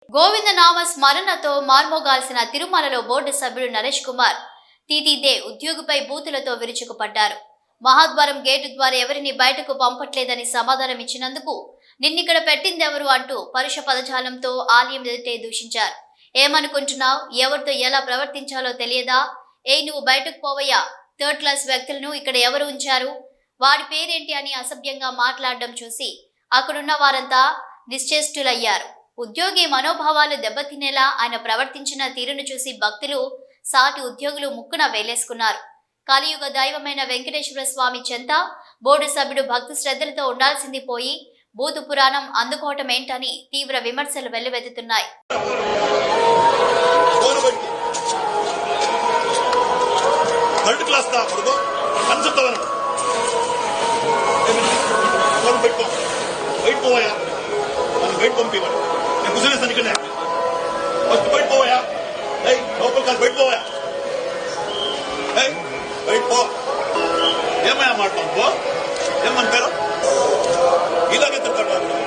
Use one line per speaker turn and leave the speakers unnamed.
గోవిందనామ స్మరణతో మార్మోగాల్సిన తిరుమలలో బోర్డు సభ్యుడు నరేష్ కుమార్ తీతీదే ఉద్యోగిపై బూతులతో విరుచుకుపడ్డారు. మహాద్వారం గేటు ద్వారా ఎవరిని బయటకు పంపట్లేదని సమాధానం ఇచ్చినందుకు నిన్నిక్కడ పెట్టిందెవరు అంటూ పరుష పదజాలంతో ఆలయం ఎదుటే దూషించారు. ఏమనుకుంటున్నావు? ఎవరితో ఎలా ప్రవర్తించాలో తెలియదా? నువ్వు బయటకు పోవయ్యా, థర్డ్ క్లాస్ వ్యక్తులను ఇక్కడ ఎవరు ఉంచారు, వాడి పేరేంటి అని అసభ్యంగా మాట్లాడడం చూసి అక్కడున్న వారంతా నిశ్చేష్టులయ్యారు. ఉద్యోగి మనోభావాలు దెబ్బతినేలా ఆయన ప్రవర్తించిన తీరును చూసి భక్తులు, సాటి ఉద్యోగులు ముక్కున వేలేసుకున్నారు. కలియుగ దైవమైన వెంకటేశ్వర స్వామి చెంత బోర్డు సభ్యుడు భక్తి శ్రద్ధలతో ఉండాల్సింది పోయి బూతు పురాణం అందుకోవటం ఏంటని తీవ్ర విమర్శలు వెల్లువెత్తుతున్నాయి.
ఏమయ్యా మాట్లాడుకో, ఏమంటారు? ఇలాగే తిరుగుతాడు.